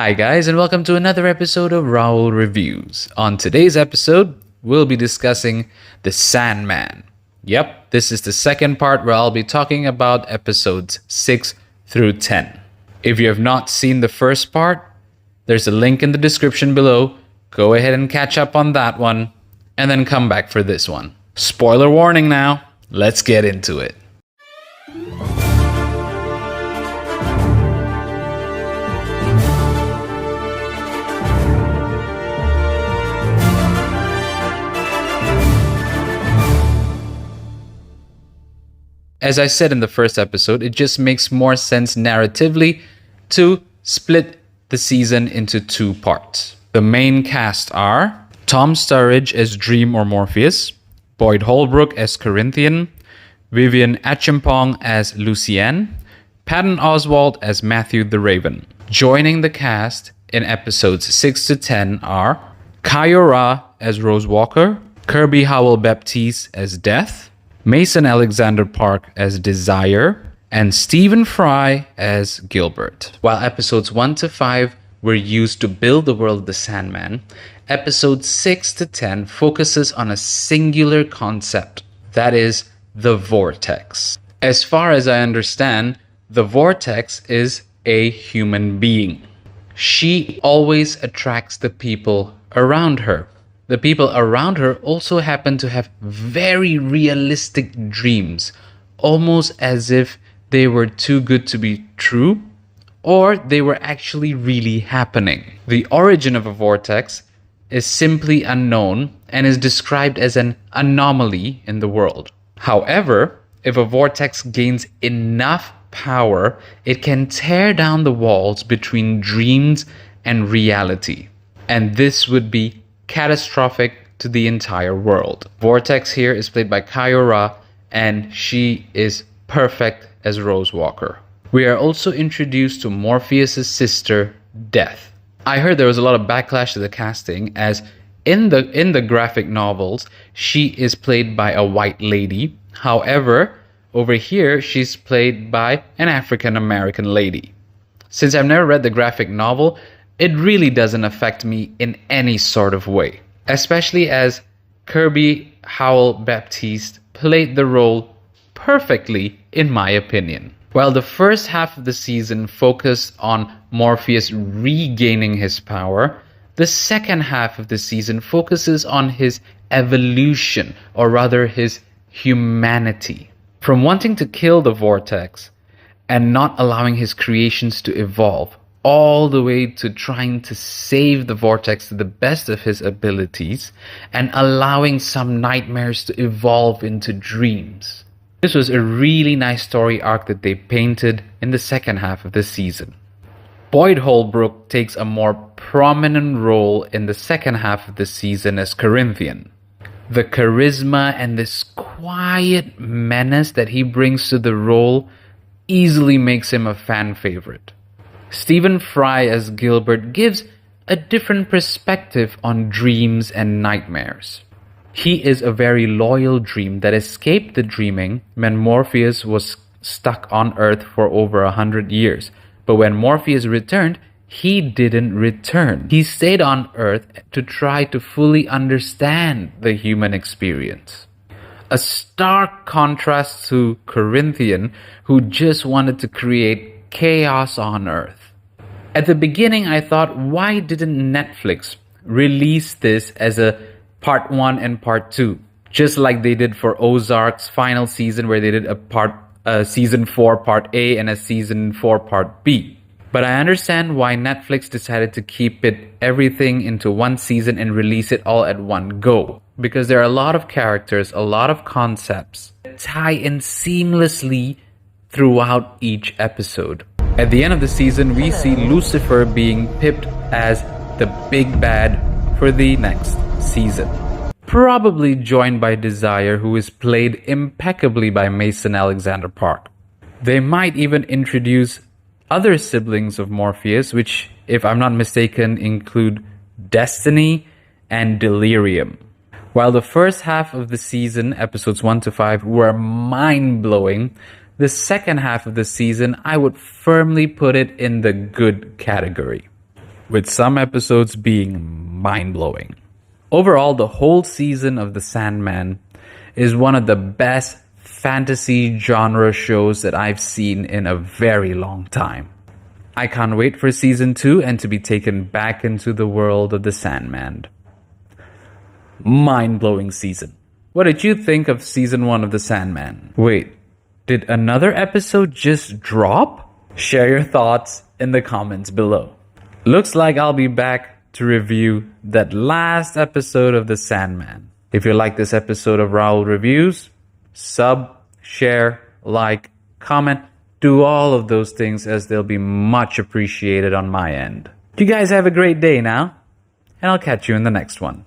Hi guys, and welcome to another episode of Raul Reviews. On today's episode, we'll be discussing the Sandman. Yep, this is the second part where I'll be talking about episodes 6 through 10. If you have not seen the first part, there's a link in the description below. Go ahead and catch up on that one, and then come back for this one. Spoiler warning now, let's get into it. As I said in the first episode, it just makes more sense narratively to split the season into two parts. The main cast are Tom Sturridge as Dream or Morpheus, Boyd Holbrook as Corinthian, Vivian Achimpong as Lucienne, Patton Oswalt as Matthew the Raven. Joining the cast in episodes 6 to 10 are Kayo Ra as Rose Walker, Kirby Howell-Baptiste as Death, Mason Alexander Park as Desire, and Stephen Fry as Gilbert. While episodes 1 to 5 were used to build the world of the Sandman, episodes 6 to 10 focuses on a singular concept, that is, the Vortex. As far as I understand, the Vortex is a human being. She always attracts the people around her. The people around her also happen to have very realistic dreams, almost as if they were too good to be true, or they were actually really happening. The origin of a vortex is simply unknown and is described as an anomaly in the world. However, if a vortex gains enough power, it can tear down the walls between dreams and reality. And this would be catastrophic to the entire world. Vortex here is played by Kayo Ra, and she is perfect as Rose Walker. We are also introduced to Morpheus' sister, Death. I heard there was a lot of backlash to the casting, as in the graphic novels, she is played by a white lady. However, over here, she's played by an African American lady. Since I've never read the graphic novel, it really doesn't affect me in any sort of way, especially as Kirby Howell-Baptiste played the role perfectly, in my opinion. While the first half of the season focused on Morpheus regaining his power, the second half of the season focuses on his evolution, or rather his humanity. From wanting to kill the Vortex and not allowing his creations to evolve, all the way to trying to save the Vortex to the best of his abilities and allowing some nightmares to evolve into dreams. This was a really nice story arc that they painted in the second half of the season. Boyd Holbrook takes a more prominent role in the second half of the season as Corinthian. The charisma and this quiet menace that he brings to the role easily makes him a fan favorite. Stephen Fry as Gilbert gives a different perspective on dreams and nightmares. He is a very loyal dream that escaped the dreaming when Morpheus was stuck on Earth for over 100 years. But when Morpheus returned, he didn't return. He stayed on Earth to try to fully understand the human experience. A stark contrast to Corinthian, who just wanted to create chaos on Earth. At the beginning, I thought, why didn't Netflix release this as a part 1 and part 2? Just like they did for Ozark's final season, where they did a season 4 part A and a season 4 part B. But I understand why Netflix decided to keep everything into one season and release it all at one go. Because there are a lot of characters, a lot of concepts that tie in seamlessly throughout each episode. At the end of the season, we see Lucifer being pipped as the big bad for the next season. Probably joined by Desire, who is played impeccably by Mason Alexander Park. They might even introduce other siblings of Morpheus, which, if I'm not mistaken, include Destiny and Delirium. While the first half of the season, episodes 1 to 5, were mind-blowing, the second half of the season, I would firmly put it in the good category. with some episodes being mind-blowing. Overall, the whole season of The Sandman is one of the best fantasy genre shows that I've seen in a very long time. I can't wait for season 2 and to be taken back into the world of The Sandman. Mind-blowing season. What did you think of season 1 of The Sandman? Wait, did another episode just drop? Share your thoughts in the comments below. Looks like I'll be back to review that last episode of The Sandman. If you like this episode of Raul Reviews, sub, share, like, comment, do all of those things as they'll be much appreciated on my end. You guys have a great day now, and I'll catch you in the next one.